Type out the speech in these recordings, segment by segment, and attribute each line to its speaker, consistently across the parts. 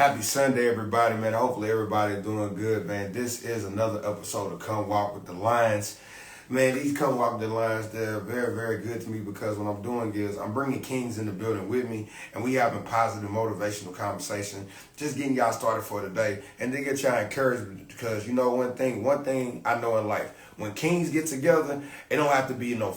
Speaker 1: Happy Sunday, everybody, man. Hopefully, everybody doing good, man. This is another episode of Come Walk with the Lions. Man, these Come Walk with the Lions, they're very, very good to me because what I'm doing is I'm bringing kings in the building with me, and we having positive, motivational conversation, just getting y'all started for today, and they get y'all encouraged because you know one thing I know in life, when kings get together, it don't have to be no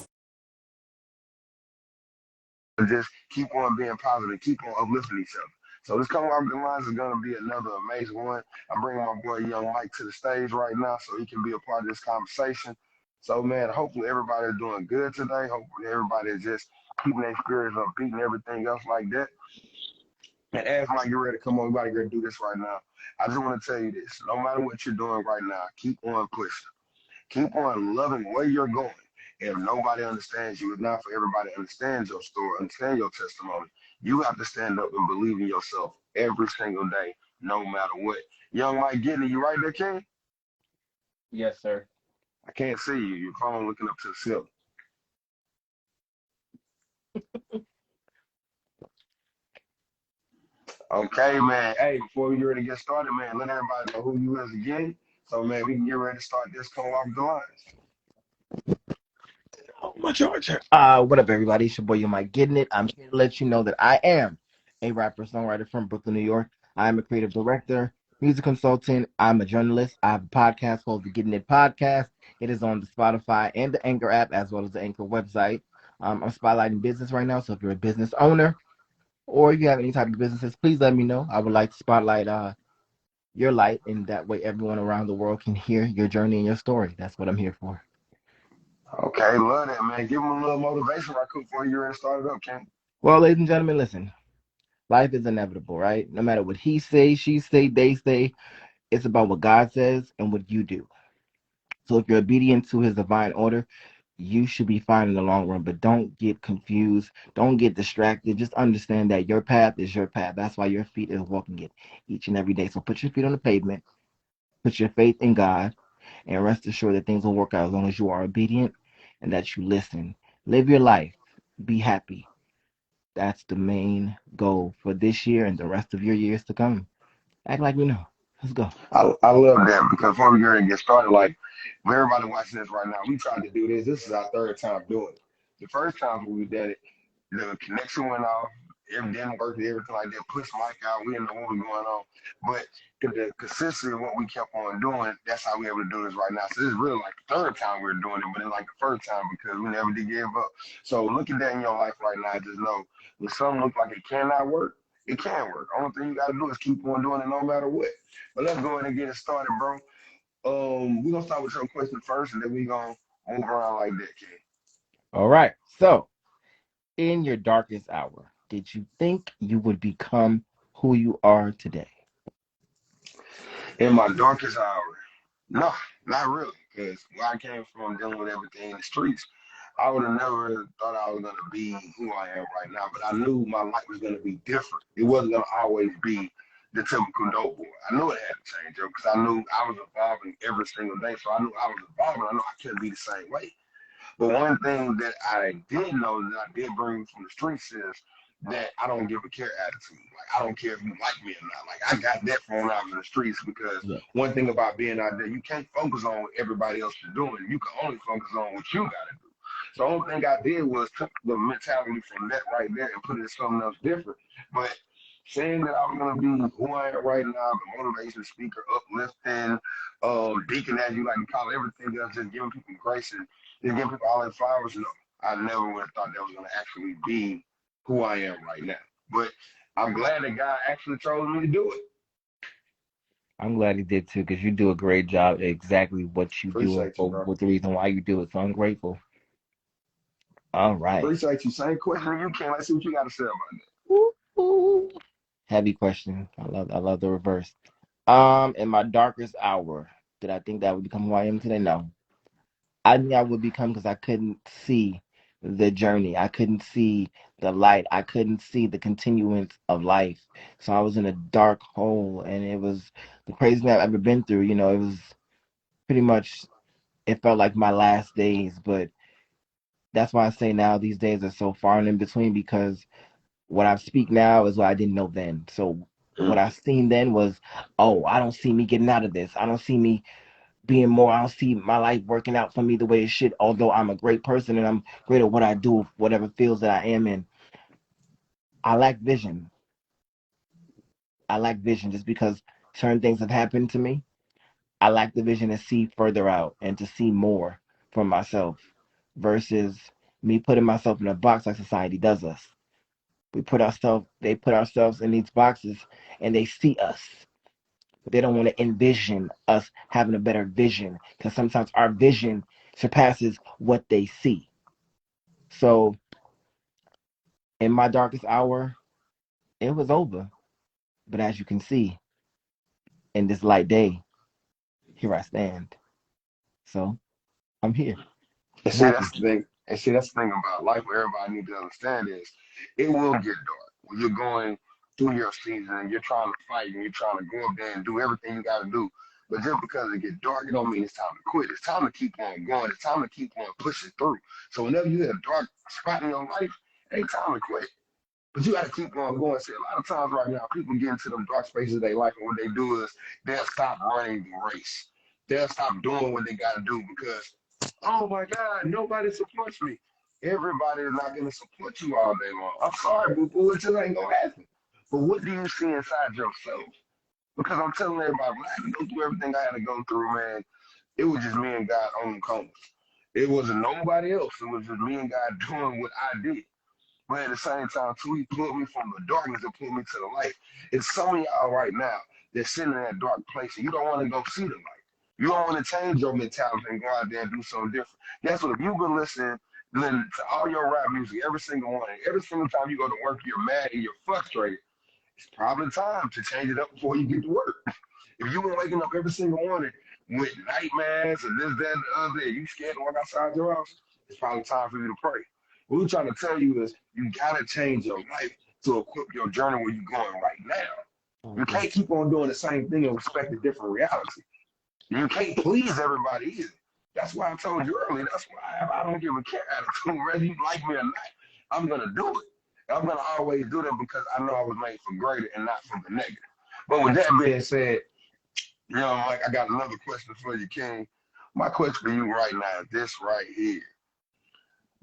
Speaker 1: just keep on being positive, keep on uplifting each other. So this coming off the lines is gonna be another amazing one. I'm bringing my boy Young Mike to the stage right now so he can be a part of this conversation. So man, hopefully everybody's doing good today. Hopefully everybody is just keeping their spirits up, beating everything else like that. And as Mike get ready to come on, we about to get ready to do this right now. I just want to tell you this: no matter what you're doing right now, keep on pushing. Keep on loving where you're going. If nobody understands you, if not for everybody understands your story, understand your testimony, you have to stand up and believe in yourself every single day, no matter what. Young Mike Gidney, you right there, King?
Speaker 2: Yes, sir.
Speaker 1: I can't see you. Your phone looking up to the ceiling. Okay, man. Hey, before we get ready to get started, man, let everybody know who you is again. So, man, we can get ready to start this come off the lines.
Speaker 2: Oh, my charger. What up, everybody? It's your boy, you might getting it. I'm here to let you know that I am a rapper, songwriter from Brooklyn, New York. I am a creative director, music consultant. I'm a journalist. I have a podcast called the Getting It Podcast. It is on the Spotify and the Anchor app, as well as the Anchor website. I'm spotlighting business right now, so if you're a business owner or if you have any type of businesses, please let me know. I would like to spotlight your light, and that way everyone around the world can hear your journey and your story. That's what I'm here for.
Speaker 1: Okay, love that, man. Give them a little motivation right quick before you ready to start it up, King.
Speaker 2: Well, ladies and gentlemen, listen. Life is inevitable, right? No matter what he say, she say, they say, it's about what God says and what you do. So if you're obedient to his divine order, you should be fine in the long run, but don't get confused. Don't get distracted. Just understand that your path is your path. That's why your feet is walking it each and every day. So put your feet on the pavement, put your faith in God, and rest assured that things will work out as long as you are obedient and that you listen. Live your life. Be happy. That's the main goal for this year and the rest of your years to come. Act like we know. Let's go.
Speaker 1: I love that because before we get ready to get started, like for everybody watching this right now, we tried to do this. This is our third time doing it. The first time we did it, the connection went off, it didn't work, everything like that. Push mic out, we didn't know what was going on. But the consistency of what we kept on doing, that's how we able to do this right now. So this is really like the third time we're doing it, but it's like the first time because we never did give up. So look at that in your life right now. Just know when something looks like it cannot work, it can work. Only thing you got to do is keep on doing it no matter what. But let's go ahead and get it started, bro. We're gonna start with your question first, and then we gonna move around like that, kid.
Speaker 2: All right. So, in your darkest hour, did you think you would become who you are today?
Speaker 1: In my darkest hour, no, not really, because where I came from, dealing with everything in the streets, I would have never thought I was gonna be who I am right now. But I knew my life was gonna be different. It wasn't gonna always be the typical dope boy. I knew it had to change, because I knew I was evolving every single day. So I knew I was evolving. I knew I couldn't be the same way. But one thing that I did know that I did bring from the streets is that I don't give a care attitude. Like I don't care if you like me or not. Like I got that from when I was in the streets because
Speaker 2: Yeah.
Speaker 1: one thing about being out there, you can't focus on what everybody else is doing. You can only focus on what you gotta do. So the only thing I did was took the mentality from that right there and put it in something else different. But saying that I'm gonna be who I am right now, the motivation speaker, uplifting, deacon as you like to call it, everything else, just giving people grace and just giving people all their flowers. No, I never would have thought that was gonna actually be who I am right now. But I'm glad that God actually chose me to do it.
Speaker 2: I'm glad he did too, because you do a great job at exactly what you do and
Speaker 1: Appreciate you,
Speaker 2: for
Speaker 1: bro.
Speaker 2: what the reason why you do it. So I'm grateful. All right.
Speaker 1: Appreciate you. Same question you can. Let's see what you got to say about that.
Speaker 2: Ooh, ooh. Heavy question. I love the reverse. In my darkest hour, did I think that I would become who I am today? No. I knew I would become because I couldn't see the journey. I couldn't see the light. I couldn't see the continuance of life. So I was in a dark hole, and it was the craziest thing I've ever been through. It was pretty much, it felt like my last days. But that's why I say now these days are so far and in between because what I speak now is what I didn't know then. So What I seen then was, oh, I don't see me getting out of this. I don't see me being more. I don't see my life working out for me the way it should. Although I'm a great person and I'm great at what I do, whatever fields that I am in, I lack vision. I lack vision just because certain things have happened to me. I lack the vision to see further out and to see more for myself versus me putting myself in a box like society does us. They put ourselves in these boxes and they see us, but they don't want to envision us having a better vision because sometimes our vision surpasses what they see. So in my darkest hour, it was over. But as you can see, in this light day, here I stand. So I'm here.
Speaker 1: And
Speaker 2: I'm
Speaker 1: see, that's
Speaker 2: happy.
Speaker 1: the thing. And see, that's the thing about life. What everybody needs to understand is, it will get dark when you're going through your season and you're trying to fight and you're trying to go up there and do everything you got to do. But just because it get dark, it don't mean it's time to quit. It's time to keep on going. It's time to keep on pushing through. So whenever you hit a dark spot in your life, it ain't time to quit. But you got to keep on going. See, a lot of times right now, people get into them dark spaces of their life, and what they do is they'll stop running the race. They'll stop doing what they got to do because, oh my God, nobody supports me. Everybody is not going to support you all day long. I'm sorry, boo boo, it just ain't going to happen. But what do you see inside yourself? Because I'm telling everybody, when I had to go through everything I had to go through, man, it was just me and God on the corners. It wasn't nobody else. It was just me and God doing what I did. But at the same time, too, he pulled me from the darkness and pulled me to the light. It's some of y'all right now that's sitting in that dark place and you don't want to go see the light. You don't want to change your mentality and go out there and do something different. Guess what? If you've been listening to all your rap music, every single one, and every single time you go to work, you're mad and you're frustrated, it's probably time to change it up before you get to work. If you've been waking up every single morning with nightmares and this, that, and the other, and you scared to walk outside your house, it's probably time for you to pray. What we're trying to tell you is you gotta change your life to equip your journey where you're going right now.
Speaker 2: I
Speaker 1: You
Speaker 2: agree.
Speaker 1: can't keep on doing the same thing and expect a different reality. You can't please everybody either. That's why I told you earlier. That's why I don't give a care attitude. Whether you like me or not, I'm gonna do it. And I'm gonna always do that because I know I was made for greater and not for the negative. But with that being said, Mike, I got another question for you, King. My question for you right now is this right here.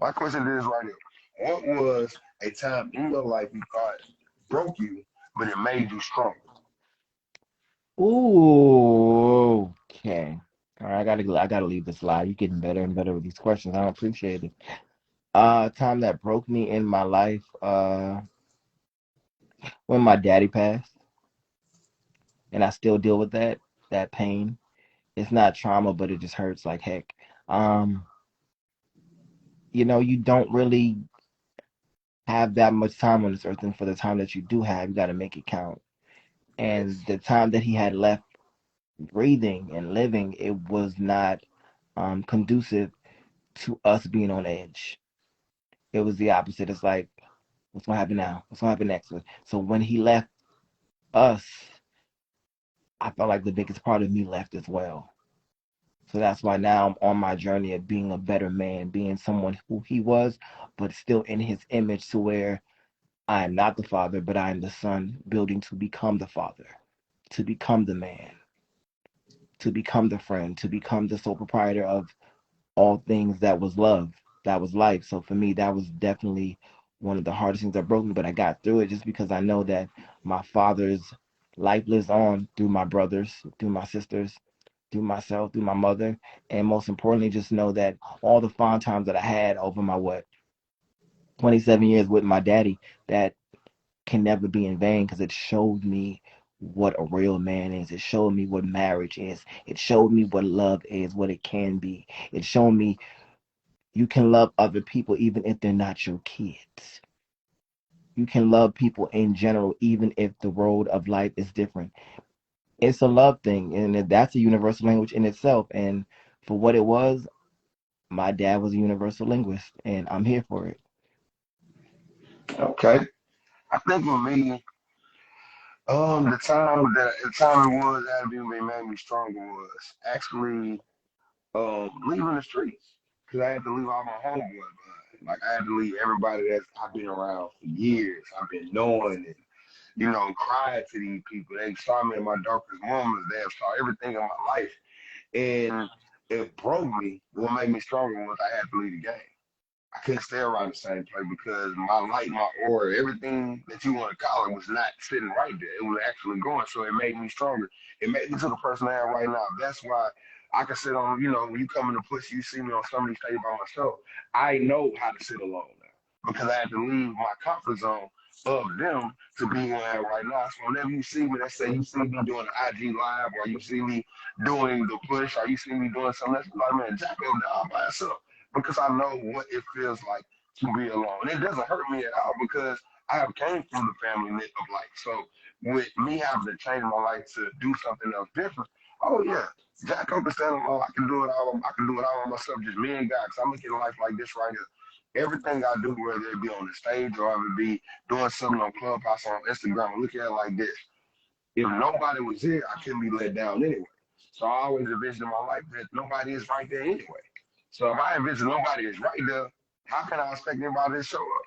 Speaker 1: My question is right here. What was a time in your life you thought broke you, but it made you stronger?
Speaker 2: Ooh, okay. All right, I gotta leave this live. You're getting better and better with these questions. I appreciate it. Time that broke me in my life, when my daddy passed, and I still deal with that pain. It's not trauma, but it just hurts like heck. Um, you don't really have that much time on this earth, and for the time that you do have, you gotta make it count.
Speaker 1: Yes.
Speaker 2: And the time that he had left breathing and living, it was not conducive to us being on edge. It was the opposite. It's like, what's gonna happen now? What's gonna happen next? So when he left us, I felt like the biggest part of me left as well. So that's why now I'm on my journey of being a better man, being someone who he was, but still in his image to where I am not the father, but I am the son, building to become the father, to become the man, to become the friend, to become the sole proprietor of all things that was love, that was life. So for me, that was definitely one of the hardest things that broke me, but I got through it just because I know that my father's life lives on through my brothers, through my sisters, through myself, through my mother, and most importantly, just know that all the fond times that I had over my 27 years with my daddy, that can never be in vain because it showed me what a real man is. It showed me what marriage is. It showed me what love is, what it can be. It showed me you can love other people even if they're not your kids. You can love people in general even if the road of life is different. It's a love thing, and that's a universal language in itself. And for what it was, my dad was a universal linguist, and I'm here for it.
Speaker 1: Okay. I think for me, the time it was that made me stronger was actually leaving the streets because I had to leave all my homeboys behind. Like I had to leave everybody that I've been around for years. I've been knowing it. cried to these people. They saw me in my darkest moments. They have saw everything in my life. And it broke me. What made me stronger was I had to leave the game. I couldn't stay around the same place because my light, my aura, everything that you want to call it was not sitting right there. It was actually going. So it made me stronger. It made me to the person I am right now. That's why I can sit on, when you come in the push, you see me on some of these stages by myself. I know how to sit alone now because I had to leave my comfort zone of them to be where I am right now. So whenever you see me, let's say you see me doing an IG live or you see me doing the push or you see me doing something, that's like, man, Jack over there all by yourself because I know what it feels like to be alone. And it doesn't hurt me at all because I have came from the family of life. So with me having to change my life to do something else different, oh yeah, Jack Coker stand alone. I can do it all. I can do it all on myself, just me and God. Cause I'm looking at life like this right here. Everything I do, whether it be on the stage or I would be doing something on Clubhouse or on Instagram, look at it like this. If nobody was here, I couldn't be let down anyway. So I always envision in my life that nobody is right there anyway. So if I envision nobody is right there, how can I expect anybody to show up?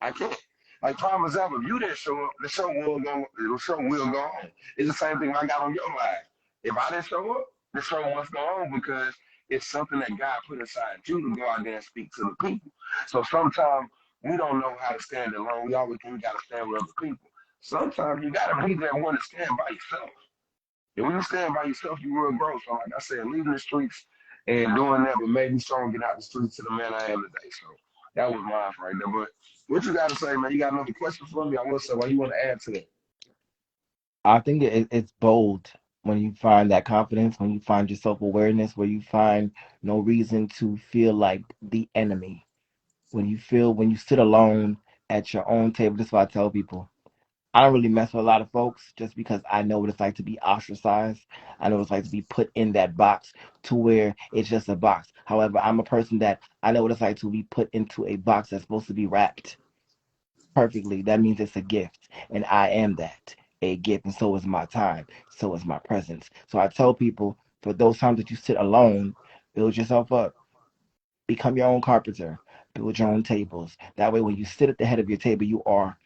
Speaker 1: I can't. Like prime example, if you didn't show up, the show will go on. It's the same thing I got on your live. If I didn't show up, the show must go on because it's something that God put inside you to go out there and speak to the people. So sometimes we don't know how to stand alone. We always think we gotta stand with other people. Sometimes you gotta be there and want to stand by yourself. And when you stand by yourself, you will grow. So like I said, leaving the streets and doing that would make me strong get out the streets to the man I am today. So that was mine right there. But what you got to say, man? You got another question for me? I will say, what you want to add to that?
Speaker 2: I think it's bold when you find that confidence, when you find your self awareness, where you find no reason to feel like the enemy. When you sit alone at your own table, that's what I tell people. I don't really mess with a lot of folks just because I know what it's like to be ostracized. I know what it's like to be put in that box to where it's just a box. However, I'm a person that I know what it's like to be put into a box that's supposed to be wrapped perfectly. That means it's a gift. And I am that, a gift. And so is my time. So is my presence. So I tell people for those times that you sit alone, build yourself up. Become your own carpenter. Build your own tables. That way, when you sit at the head of your table, you are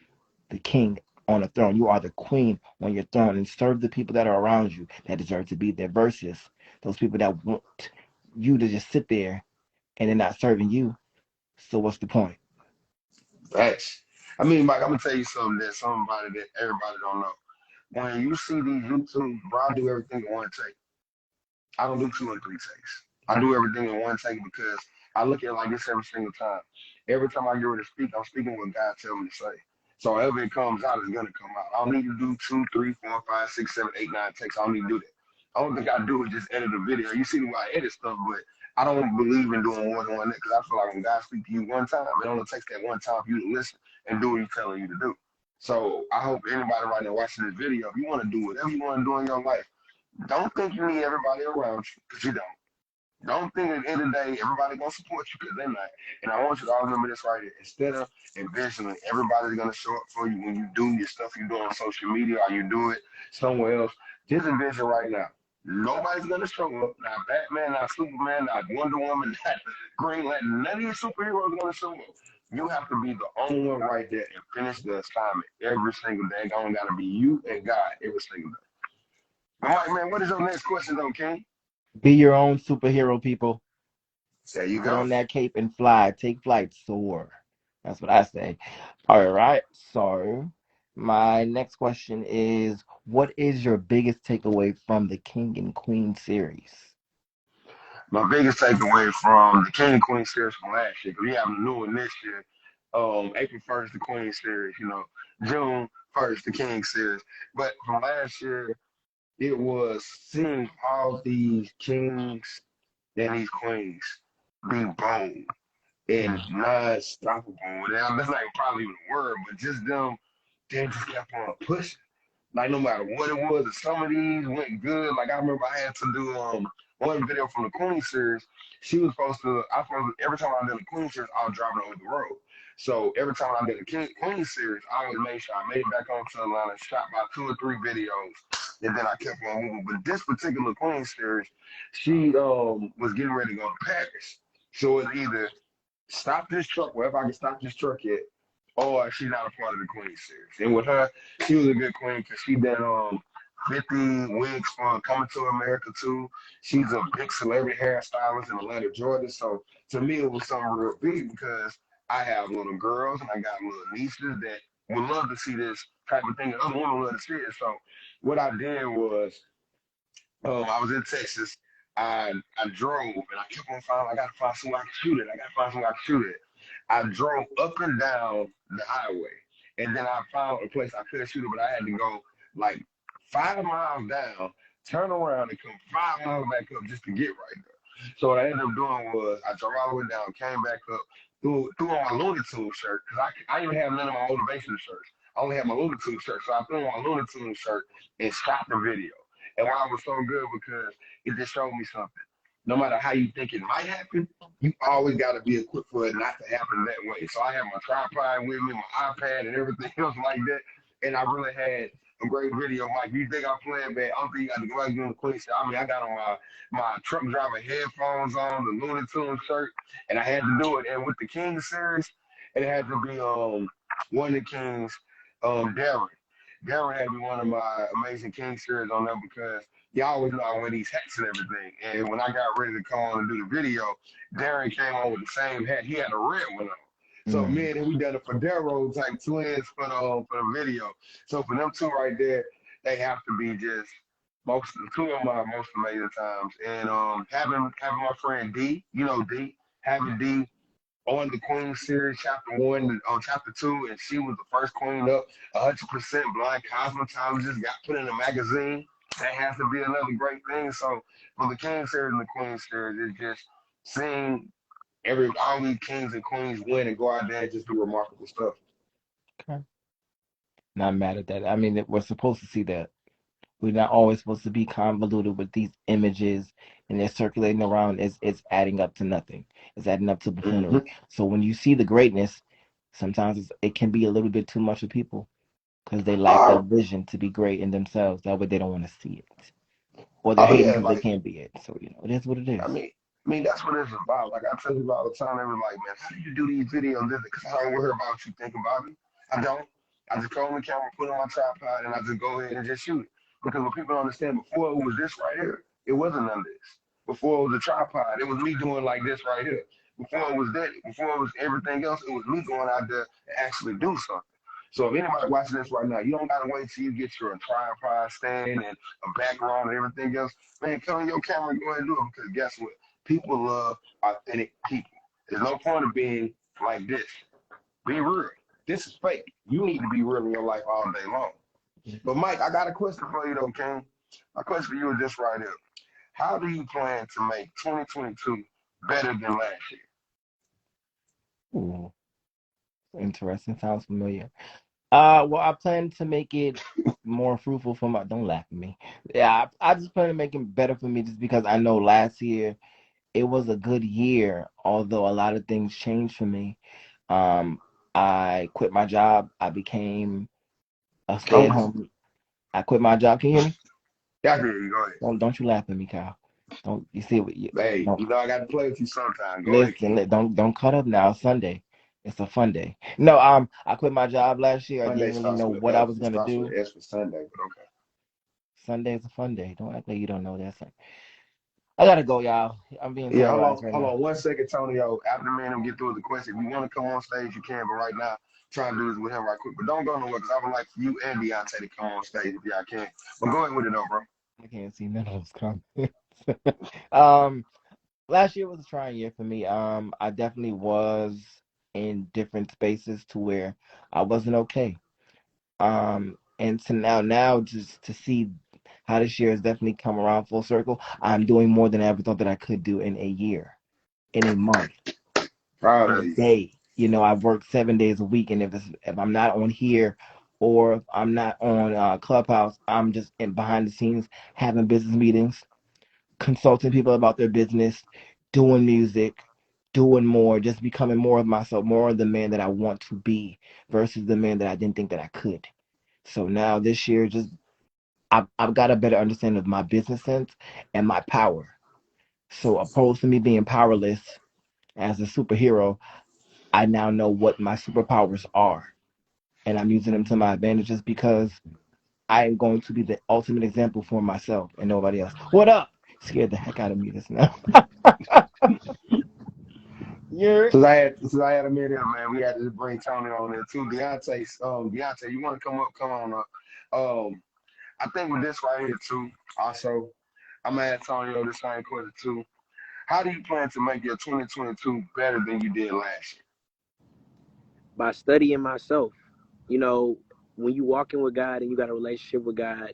Speaker 2: the king on a throne. You are the queen on your throne and serve the people that are around you that deserve to be there versus those people that want you to just sit there and they're not serving you. So what's the point?
Speaker 1: Facts. I mean, Mike, I'm gonna tell you something that somebody that everybody don't know. When you see these YouTube, bro, I do everything in one take. I don't do two and three takes. I do everything in one take because I look at it like this every single time. Every time I get ready to speak, I'm speaking what God tells me to say. So however it comes out, it's gonna come out. I don't need to do two, three, four, five, six, seven, eight, nine takes. I don't need to do that. The only thing I do is just edit a video. You see why I edit stuff, but I don't believe in doing more than one because I feel like when God speaks to you one time, it only takes that one time for you to listen and do what He's telling you to do. So I hope anybody right now watching this video, if you want to do whatever you want to do in your life, don't think you need everybody around you because you don't. Don't think at the end of the day everybody gonna support you because they're not. And I want you to all remember this right here. Instead of envisioning everybody's gonna show up for you when you do your stuff you do on social media or you do it somewhere else, just envision right now. Nobody's gonna show up. Not Batman, not Superman, not Wonder Woman, not Green Lantern. None of these superheroes are gonna show up. You have to be the only one right there and finish the assignment every single day. It's only gotta be you and God every single day. All right, man. What is your next question, though, King?
Speaker 2: Be your own superhero, people.
Speaker 1: There you
Speaker 2: Put
Speaker 1: go.
Speaker 2: on that cape and fly. Take flight, soar. That's what I say. All right. So my next question is, what is your biggest takeaway from the King and Queen series?
Speaker 1: My biggest takeaway from the King and Queen series from last year, because we have a new one this year. April 1st, the Queen series, June 1st, the King series. But from last year, it was seeing all these kings and these queens be bold and
Speaker 2: Mm,
Speaker 1: not stoppable. That's not probably even a word, but just them, they just kept on pushing. Like no matter what it was, and some of these went good. Like I remember I had to do one video from the Queen series. She was supposed to. Every time I did the Queen series, I was driving over the road. So every time I did the Queen series, I always made sure I made it back onto Atlanta, shot about two or three videos, and then I kept on moving. But this particular Queen series, she was getting ready to go to Paris. So it's either stop this truck wherever I can stop this truck at, or she's not a part of the Queen series. And with her, she was a good queen because she did 50 wigs for Coming to America too. She's a big celebrity hairstylist in Atlanta, Georgia. So to me, it was something real big because I have little girls and I got little nieces that would love to see this type of thing. And other women love to see it. So what I did was I was in Texas. I drove and I kept on finding I gotta find somewhere I can shoot it. I gotta find somewhere I can shoot it. I drove up and down the highway, and then I found a place I could shoot it, but I had to go like 5 miles down, turn around, and come 5 miles back up just to get right there. So what I ended up doing was I drove all the way down, came back up, threw on my Looney Tunes shirt because I didn't have none of my motivation shirts. I only had my Looney Tunes shirt, so I threw on my Looney Tunes shirt and shot the video. And why it was so good because it just showed me something. No matter how you think it might happen, you always got to be equipped for it not to happen that way. So I have my tripod with me, my iPad, and everything else like that. And I really had a great video. Like, you think I'm playing bad? I don't think you got to go out and do the police. I mean, I got on my truck driver headphones on, the Looney Tunes shirt, and I had to do it. And with the King series, it had to be one of the Kings, Darren. Darren had to be one of my Amazing King series on there because y'all always know I wear these hats and everything. And when I got ready to come on and do the video, Darren came on with the same hat. He had a red one on. So
Speaker 2: Mm.
Speaker 1: me and him, we done a Federo type twins for the video. So for them two right there, they have to be just most two of my most amazing times. And having my friend D, you know D, having D on the Queen series, chapter one, on chapter two, and she was the first queen up, 100% blind cosmetologist, got put in a magazine. That has to be another great thing. So for the King series and the Queen series, it's just seeing all these kings and queens win and go out there and just do remarkable stuff.
Speaker 2: Okay. Not mad at that. I mean, we're supposed to see that. We're not always supposed to be convoluted with these images and they're circulating around. It's adding up to nothing. It's adding up to
Speaker 1: Mm-hmm.
Speaker 2: buffoonery. So when you see the greatness, sometimes it can be a little bit too much for people because they lack that
Speaker 1: Oh,
Speaker 2: vision to be great in themselves. That way they don't want to see it. Or they're
Speaker 1: oh
Speaker 2: hating
Speaker 1: yeah,
Speaker 2: because they
Speaker 1: like
Speaker 2: can't be it. So, it is what it
Speaker 1: I
Speaker 2: is.
Speaker 1: mean, I mean that's what it's about. Like I tell people all the time, they were like, "Man, how do you do these videos?" Because I don't worry about what you think about me. I don't. I just go on the camera, put it on my tripod, and I just go ahead and just shoot it. Because what people don't understand, before it was this right here, it wasn't none of this. Before it was a tripod, it was me doing like this right here. Before it was that, before it was everything else, it was me going out there and actually do something. So if anybody watching this right now, you don't gotta wait till you get your tripod stand and a background and everything else. Man, come on your camera and go ahead and do it because guess what? People love authentic people. There's no point of being like this. Be real. This is fake. You need to be real in your life all day long. But Mike, I got a question for you though, King. My question for you is this right here. How do you plan to make 2022 better than last year?
Speaker 2: Ooh, interesting. Sounds familiar. Well, I plan to make it more fruitful for my. Don't laugh at me. Yeah, I just plan to make it better for me just because I know last year it was a good year, although a lot of things changed for me. Um, I quit my job. I became a
Speaker 1: Oh,
Speaker 2: stay-at-home. I quit my job. Can you hear me?
Speaker 1: yeah, I hear you. Go ahead.
Speaker 2: Don't you laugh at me, Kyle. Don't you see what you
Speaker 1: Hey,
Speaker 2: don't
Speaker 1: you know I got to play with you sometime. Go ahead,
Speaker 2: listen.
Speaker 1: King.
Speaker 2: Don't cut up now. It's Sunday. It's a fun day. No, I quit my job last year. I
Speaker 1: Sunday
Speaker 2: didn't really
Speaker 1: starts
Speaker 2: know
Speaker 1: with
Speaker 2: what
Speaker 1: an
Speaker 2: I
Speaker 1: F.
Speaker 2: was
Speaker 1: It
Speaker 2: gonna
Speaker 1: starts with
Speaker 2: do.
Speaker 1: an S for Sunday, but okay.
Speaker 2: Sunday is a fun day. Don't act like you don't know that. I gotta go, y'all. I'm being
Speaker 1: Yeah,
Speaker 2: terrorized right
Speaker 1: hold
Speaker 2: now.
Speaker 1: on 1 second, Tonyo. After me and him get through with the question, if you want to come on stage, you can. But right now, try and do this with him right quick. But don't go nowhere because I would like for you and Deontay to come on stage if y'all can. But go ahead with it though, bro.
Speaker 2: I can't see none of those comments. um, Last year was a trying year for me. I definitely was in different spaces to where I wasn't okay. And to now just to see how this year has definitely come around full circle. I'm doing more than I ever thought that I could do in a year, in a month,
Speaker 1: Proud
Speaker 2: in a
Speaker 1: of you.
Speaker 2: day. I've worked 7 days a week, and if I'm not on here or if I'm not on Clubhouse, I'm just in behind the scenes having business meetings, consulting people about their business, doing music, doing more, just becoming more of myself, more of the man that I want to be versus the man that I didn't think that I could. So now this year, just I've got a better understanding of my business sense and my power. So opposed to me being powerless as a superhero, I now know what my superpowers are, and I'm using them to my advantages because I am going to be the ultimate example for myself and nobody else. What up? Scared the heck out of me just now. You're
Speaker 1: Since I had a minute, man, we had to bring Tony on there too. Deontay, you want to come up? Come on up. Um, I think with this right here too. Also, I'm gonna ask Antonio the same question too. How do you plan to make your 2022 better than you did last year?
Speaker 3: By studying myself. You know, when you walking with God and you got a relationship with God,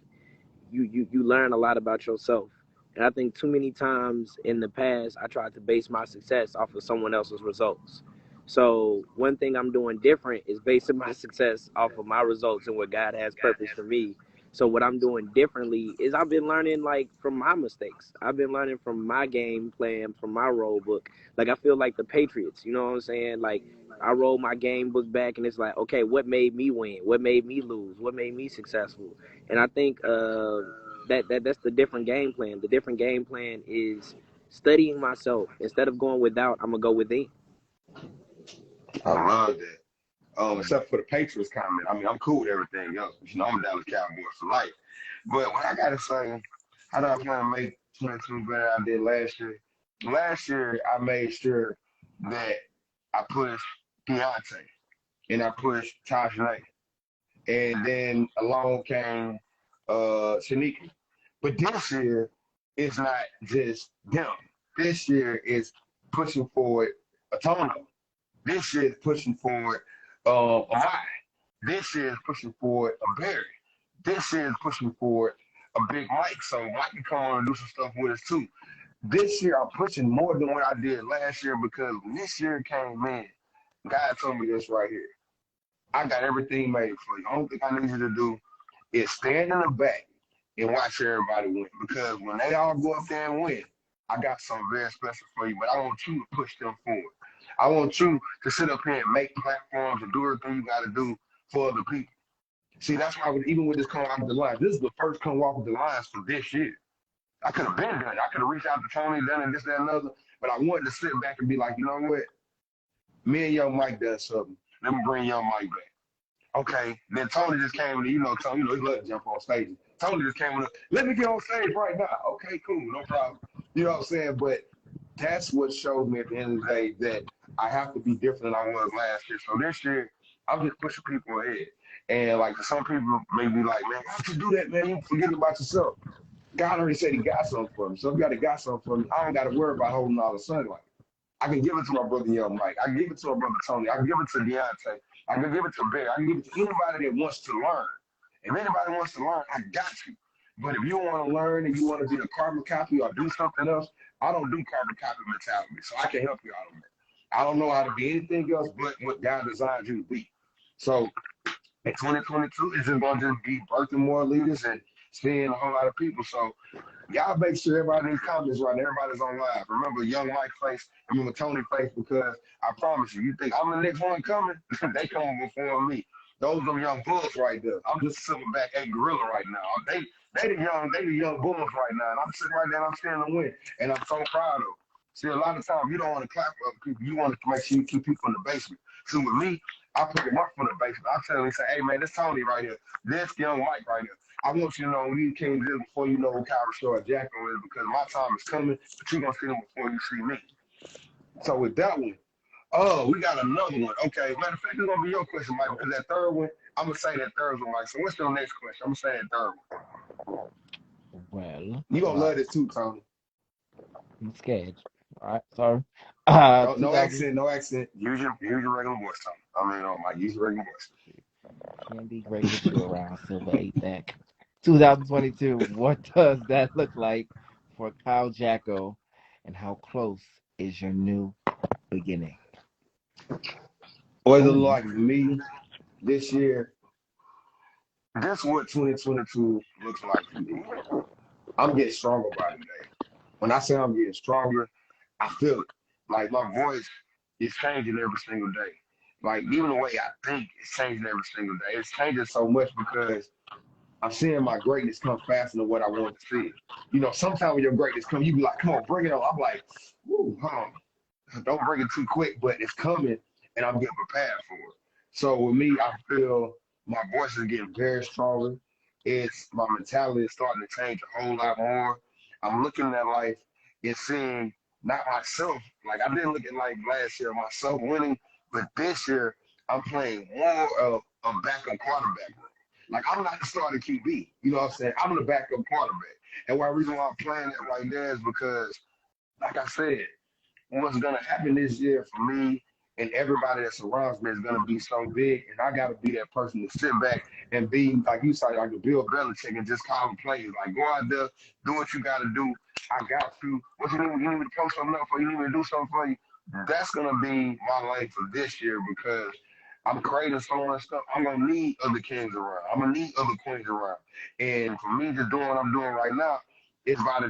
Speaker 3: you learn a lot about yourself. And I think too many times in the past I tried to base my success off of someone else's results. So one thing I'm doing different is basing my success off of my results and what God has purpose for me. So what I'm doing differently is I've been learning like from my mistakes. I've been learning from my game plan, from my role book. Like I feel like the Patriots, you know what I'm saying? Like I roll my game book back and it's like, okay, what made me win? What made me lose? What made me successful? And I think that's the different game plan. The different game plan is studying myself. Instead of going without, I'm gonna go within.
Speaker 1: I love that. Except for the Patriots comment. I mean, I'm cool with everything else. But, I'm a Dallas Cowboy for life. But what I gotta say, how do I plan to make 22 better than I did last year? Last year, I made sure that I pushed Deontay and I pushed Tajane. And then along came Shanika. But this year, it's not just them. This year is pushing forward a Tono. This year is pushing forward a Mai. This year is pushing forward a Barry. This year is pushing forward a Big Mike. So Mike can come on and do some stuff with us too. This year I'm pushing more than what I did last year because when this year came in, God told me this right here. I got everything made for you. The only thing I need you to do is stand in the back and watch everybody win. Because when they all go up there and win, I got something very special for you. But I want you to push them forward. I want you to sit up here and make platforms and do everything you got to do for other people. See, that's why even with this come off the line, this is the first come walk with the lines for this year. I could have been done. I could have reached out to Tony, done and this, that, and another. But I wanted to sit back and be like, you know what? Me and Young Mike done something. Let me bring Young Mike back. Okay. Then Tony just came in. Tony, he loves to jump on stage. Tony just came in. Let me get on stage right now. Okay, cool, no problem. You know what I'm saying? But that's what showed me at the end of the day that I have to be different than I was last year. So this year, I'm just pushing people ahead. And like some people may be like, man, why'd you do that, man? You forget about yourself. God already said he got something for me. So if God got something for me, I don't got to worry about holding all the sunlight. I can give it to my brother Young Mike. I can give it to my brother Tony. I can give it to Deontay. I can give it to Bear. I can give it to anybody that wants to learn. If anybody wants to learn, I got you. But if you want to learn and you want to be a carbon copy or do something else, I don't do carbon copy mentality. So I can help you out on that. I don't know how to be anything else but what God designed you to be. So in 2022, it's just going to just be birthing more leaders and seeing a whole lot of people. So y'all make sure everybody in these comments right, everybody's on live. Remember Young Mike face, remember Tony face, because I promise you, you think I'm the next one coming? They coming before me. Those are young bulls right there. I'm just sitting back a gorilla right now. They the young bulls right now. And I'm sitting right there and I'm standing to win. And I'm so proud of them. See, a lot of times you don't want to clap for other people. You want to make sure you keep people in the basement. So with me, I put them up from the basement. I tell them, say, hey man, this Tony right here. This young Mike right here. I want you to know when you came here before you know what kind of show Jacko is because my time is coming, but you're gonna see them before you see me. So with that one, oh, we got another one. Okay, matter of fact, it's gonna be your question, Mike, because that third one, I'm gonna say that third one, Mike. So what's your next question? I'm gonna say that third one.
Speaker 2: well,
Speaker 1: You gonna love
Speaker 2: well,
Speaker 1: this too, Tony.
Speaker 2: I'm scared. All right, sorry.
Speaker 1: No
Speaker 2: 2000
Speaker 1: accent, no accent. Use your regular voice, Tony. I mean, oh Mike, use your regular voice.
Speaker 2: can't be great with you around, Silver Eight Deck. 2022. What does that look like for Kyle Jacko, and how close is your new beginning?
Speaker 1: What does it
Speaker 2: Oh,
Speaker 1: look like for me this year? This is what 2022 looks like for me. I'm getting stronger by the day. When I say I'm getting stronger, I feel it. Like my voice is changing every single day. Like even the way I think is changing every single day. It's changing so much because I'm seeing my greatness come faster than what I want to see. Sometimes when your greatness comes, you be like, come on, bring it on. I'm like, woo, hold on. Don't bring it too quick, but it's coming and I'm getting prepared for it. So with me, I feel my voice is getting very stronger. It's my mentality is starting to change a whole lot more. I'm looking at life and seeing not myself. Like I didn't look at like last year myself winning, but this year I'm playing more of a backup quarterback. Like I'm not the starting QB. You know what I'm saying? I'm the backup quarterback. And why reason why I'm playing it like that is because, like I said, what's gonna happen this year for me and everybody that surrounds me is gonna be so big, and I gotta be that person to sit back and be like you said, like a Bill Belichick, and just call the plays. Like go out there, do what you gotta do. I got you. What you need me to post something up for you, need me to do something for you. That's gonna be my life for this year because I'm creating so much stuff. I'm gonna need other kings around. I'm gonna need other queens around. And for me just doing what I'm doing right now, it's about to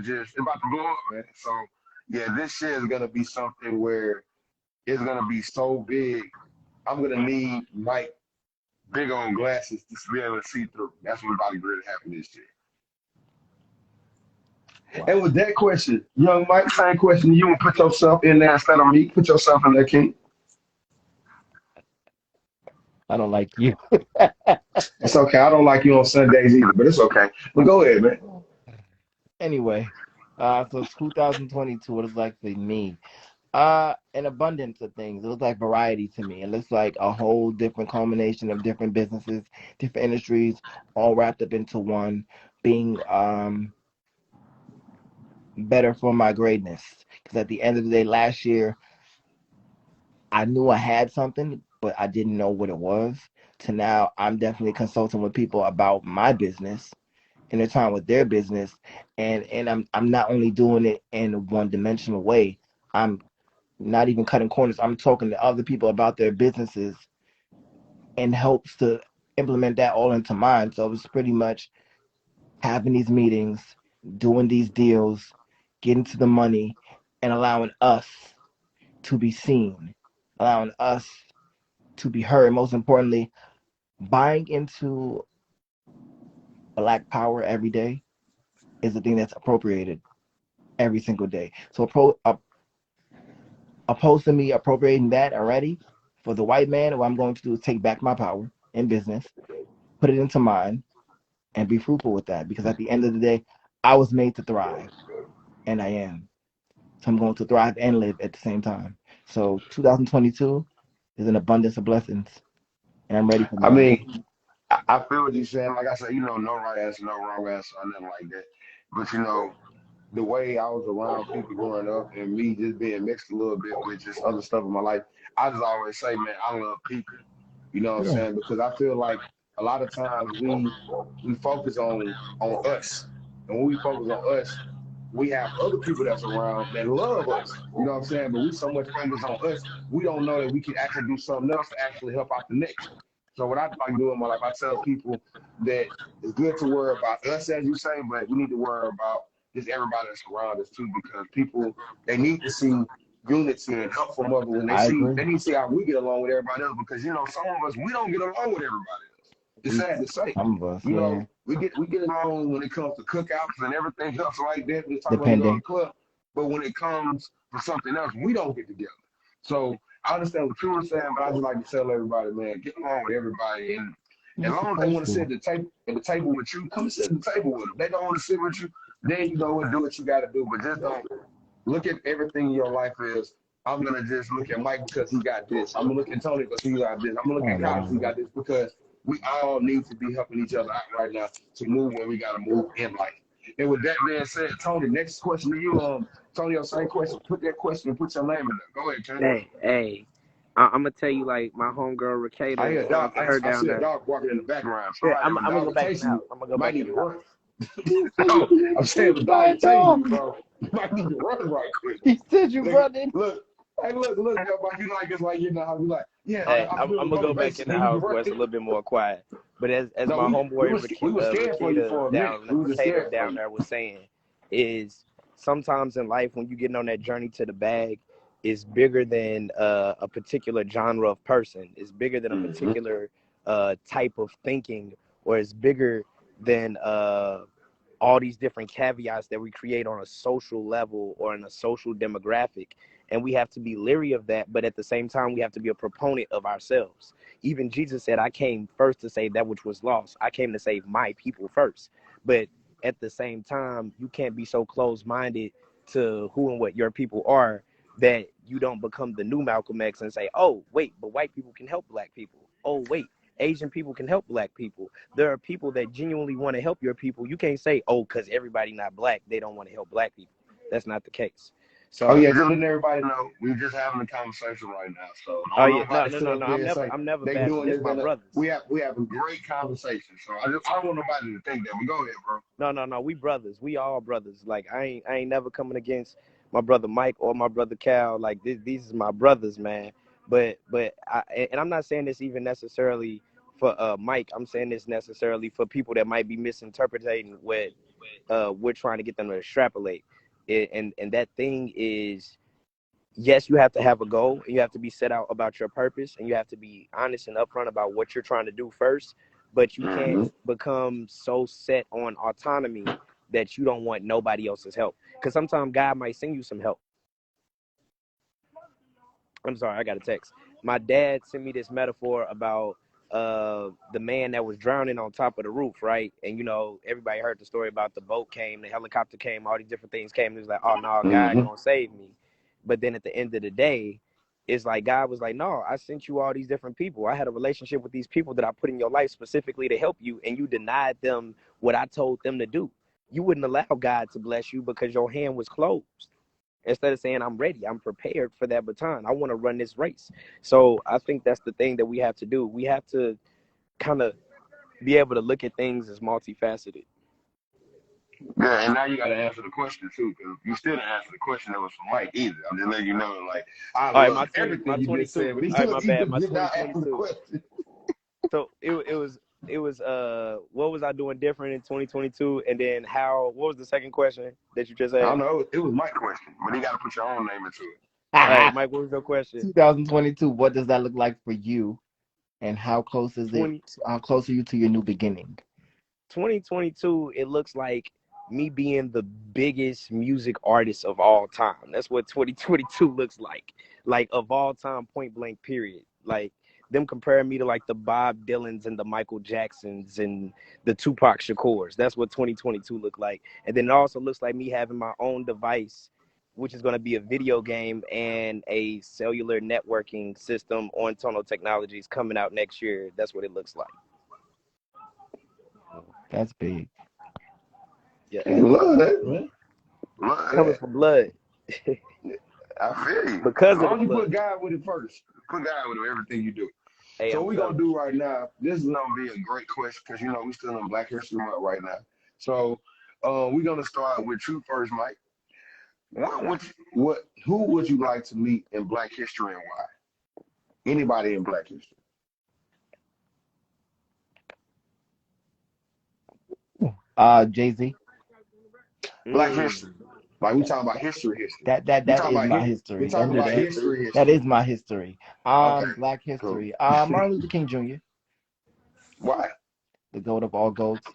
Speaker 1: blow up, man. So yeah, this year is gonna be something where it's gonna be so big. I'm gonna need like big old glasses to be able to see through. That's what's about to really happen this year.
Speaker 2: Wow.
Speaker 1: And with that question, young Mike, same question to you and put yourself in there instead of me. Put yourself in there, King.
Speaker 2: I don't like you.
Speaker 1: It's okay. I don't like you on Sundays either, but it's okay. But go ahead, man.
Speaker 2: Anyway, so 2022, what it's like for me. An abundance of things. It looks like variety to me. It looks like a whole different culmination of different businesses, different industries, all wrapped up into one, being better for my greatness. Because at the end of the day, last year, I knew I had something, but I didn't know what it was. To now, I'm definitely consulting with people about my business, intertwined with their business, and I'm not only doing it in a one dimensional way. I'm not even cutting corners. I'm talking to other people about their businesses and helps to implement that all into mine. So it's pretty much having these meetings, doing these deals, getting to the money, and allowing us to be seen, allowing us to be heard. Most importantly, buying into Black power every day is the thing that's appropriated every single day. So opposed to me appropriating that already for the white man, what I'm going to do is take back my power in business, put it into mine, and be fruitful with that. Because at the end of the day, I was made to thrive, and I am. So I'm going to thrive and live at the same time. So 2022 is an abundance of blessings, and I'm ready for
Speaker 1: I
Speaker 2: more.
Speaker 1: mean, I feel what you're saying. Like I said, no right answer, no wrong answer, or nothing like that. But the way I was around people growing up and me just being mixed a little bit with just other stuff in my life, I just always say, man, I love people. You know what I'm
Speaker 2: Yeah,
Speaker 1: saying? Because I feel like a lot of times we focus on us. And when we focus on us, we have other people that's around that love us. You know what I'm saying? But we so much focus on us, we don't know that we can actually do something else to actually help out the next one. So what I like doing in my life, I tell people that it's good to worry about us, as you say, but we need to worry about just everybody that's around us too, because people they need to see unity and help from others when
Speaker 2: I
Speaker 1: they
Speaker 2: agree.
Speaker 1: need to see how we get along with everybody else because some of us we don't get along with everybody else. It's sad to say.
Speaker 2: Some of us, yeah,
Speaker 1: We get along when it comes to cookouts and everything else like that. We talk about we go to the
Speaker 2: depending.
Speaker 1: club, but when it comes to something else, we don't get together. So I understand what you were saying, but I just like to tell everybody, man, get along with everybody, and as
Speaker 2: You're
Speaker 1: long as they
Speaker 2: supposed
Speaker 1: want to sit
Speaker 2: to.
Speaker 1: at the table with you, come sit at the table with them. They don't want to sit with you, then you go and do what you got to do, but just don't look at everything in your life as I'm gonna just look at Mike because he got this. I'm gonna look at Tony because he got this. I'm gonna look
Speaker 2: Oh
Speaker 1: at Kyle because he
Speaker 2: man,
Speaker 1: got this because we all need to be helping each other out right now to move where we gotta move in life. And with that being said, Tony, next question to you. Tony, your same question. Put that question and put your name in there. Go ahead, Ken.
Speaker 3: Hey, I'm gonna tell you like my homegirl
Speaker 1: I
Speaker 3: Rakata.
Speaker 1: hear a
Speaker 3: Shout
Speaker 1: dog.
Speaker 3: out to her
Speaker 1: I
Speaker 3: down
Speaker 1: see a
Speaker 3: there.
Speaker 1: dog barking in the background.
Speaker 3: Yeah,
Speaker 1: Somebody,
Speaker 3: I'm
Speaker 1: if a
Speaker 3: I'm gonna
Speaker 1: dog
Speaker 3: go
Speaker 1: is
Speaker 3: back in the
Speaker 1: chasing
Speaker 3: house.
Speaker 1: you,
Speaker 3: I'm gonna
Speaker 1: you
Speaker 3: go
Speaker 1: might
Speaker 3: back
Speaker 1: need
Speaker 3: in
Speaker 1: to
Speaker 3: the house.
Speaker 1: run.
Speaker 2: he said you
Speaker 1: No,
Speaker 2: need
Speaker 1: I'm
Speaker 2: to
Speaker 1: saying
Speaker 2: take
Speaker 1: if
Speaker 2: the
Speaker 1: a dog is
Speaker 2: back
Speaker 1: chasing
Speaker 2: off.
Speaker 1: you, bro, you might need to run right quick.
Speaker 2: He said you
Speaker 1: Nigga,
Speaker 2: running.
Speaker 1: look, hey, look, everybody, you like it's like you know how we like, yeah,
Speaker 3: Hey,
Speaker 1: I feel
Speaker 3: I'm
Speaker 1: the
Speaker 3: gonna go back in
Speaker 1: motivation.
Speaker 3: the
Speaker 1: Then you be
Speaker 3: house where it's a
Speaker 1: running.
Speaker 3: little bit more quiet. But as
Speaker 1: No,
Speaker 3: my
Speaker 1: we
Speaker 3: homeboy
Speaker 1: was we was scared for you
Speaker 3: Rakita
Speaker 1: for a minute.
Speaker 3: down
Speaker 1: We was just
Speaker 3: Rakata
Speaker 1: scared for
Speaker 3: down
Speaker 1: you.
Speaker 3: there was saying is sometimes in life when you getting on that journey to the bag is bigger than a particular genre of person. It's bigger than a
Speaker 1: Mm-hmm.
Speaker 3: particular type of thinking, or it's bigger than all these different caveats that we create on a social level or in a social demographic. And we have to be leery of that, but at the same time we have to be a proponent of ourselves. Even Jesus said, I came first to save that which was lost. I came to save my people first. But at the same time, you can't be so closed-minded to who and what your people are that you don't become the new Malcolm X and say, oh wait, but white people can help black people. Oh wait, Asian people can help black people. There are people that genuinely want to help your people. You can't say, oh, because everybody not black, they don't want to help black people. That's not the case.
Speaker 1: Oh
Speaker 3: So,
Speaker 1: yeah, just letting everybody know we just having a conversation right now. So
Speaker 3: oh
Speaker 1: don't
Speaker 3: yeah, no,
Speaker 1: nobody
Speaker 3: no,
Speaker 1: sit
Speaker 3: no,
Speaker 1: up
Speaker 3: no.
Speaker 1: there and say
Speaker 3: I'm never
Speaker 1: they
Speaker 3: bashing.
Speaker 1: doing
Speaker 3: This
Speaker 1: this.
Speaker 3: my brothers.
Speaker 1: We have a great conversation. So I don't want nobody to think that. But go ahead, bro.
Speaker 3: No, no, no. We brothers. We all brothers. Like I ain't never coming against my brother Mike or my brother Cal. Like these is my brothers, man. And I'm not saying this even necessarily for Mike. I'm saying this necessarily for people that might be misinterpreting what we're trying to get them to extrapolate. And that thing is, yes, you have to have a goal and you have to be set out about your purpose and you have to be honest and upfront about what you're trying to do first, but you can't
Speaker 1: Mm-hmm.
Speaker 3: become so set on autonomy that you don't want nobody else's help, because sometimes God might send you some help. I'm sorry, I got a text. My dad sent me this metaphor about the man that was drowning on top of the roof, right? And everybody heard the story about the boat came, the helicopter came, all these different things came. It was like, oh no, God
Speaker 1: Mm-hmm.
Speaker 3: gonna save me. But then at the end of the day, it's like God was like, no, I sent you all these different people. I had a relationship with these people that I put in your life specifically to help you, and you denied them what I told them to do. You wouldn't allow God to bless you because your hand was closed. Instead of saying I'm ready, I'm prepared for that baton. I want to run this race. So I think that's the thing that we have to do. We have to kind of be able to look at things as multifaceted.
Speaker 1: Yeah, and now you got to answer the question too, because you still didn't answer the question that was from Mike either. I'm just letting you know, like I
Speaker 3: All right,
Speaker 1: love
Speaker 3: my
Speaker 1: everything you just
Speaker 3: 22.
Speaker 1: said, but
Speaker 3: All right, my
Speaker 1: he
Speaker 3: bad. My
Speaker 1: did not answer the
Speaker 3: 2022.
Speaker 1: question.
Speaker 3: So it was what was I doing different in 2022, and then how? What was the second question that you just
Speaker 1: I don't
Speaker 3: asked?
Speaker 1: know. It was my question, but you got to put your own name into it.
Speaker 3: All right, Mike, what was your question?
Speaker 2: 2022. What does that look like for you, and how close is it?
Speaker 3: 20
Speaker 2: How close are you to your new beginning?
Speaker 3: 2022, it looks like me being the biggest music artist of all time. That's what 2022 looks like of all time, point blank, period. Like them comparing me to like the Bob Dylans and the Michael Jacksons and the Tupac Shakurs. That's what 2022 look like. And then it also looks like me having my own device, which is going to be a video game and a cellular networking system on Tono Technologies coming out next year. That's what it looks like.
Speaker 2: That's big.
Speaker 3: Yeah,
Speaker 1: Hey, love that, man. Love
Speaker 3: coming
Speaker 1: that.
Speaker 3: from blood.
Speaker 1: I feel you. As
Speaker 3: Because of the
Speaker 1: long as you put
Speaker 3: blood.
Speaker 1: God with it first, put God with everything you do.
Speaker 3: Hey,
Speaker 1: So
Speaker 3: I'm
Speaker 1: what we're gonna
Speaker 3: telling
Speaker 1: do right now, this is gonna be a great question because we still in Black History Month right now. So we're gonna start with you first, Mike. What who would you like to meet in Black history and why? Anybody in Black history.
Speaker 2: Jay-Z.
Speaker 3: you.
Speaker 1: Black history. Like we talking about history, history.
Speaker 2: That
Speaker 1: We
Speaker 2: that
Speaker 1: talking
Speaker 2: is
Speaker 1: about
Speaker 2: my
Speaker 1: we
Speaker 2: history. Don't
Speaker 1: talking
Speaker 2: do
Speaker 1: about
Speaker 2: that.
Speaker 1: history,
Speaker 2: That
Speaker 1: history.
Speaker 2: is my history.
Speaker 1: Okay,
Speaker 2: Black
Speaker 1: cool.
Speaker 2: history. Martin Luther King Jr.,
Speaker 1: Why?
Speaker 2: the goat of all goats.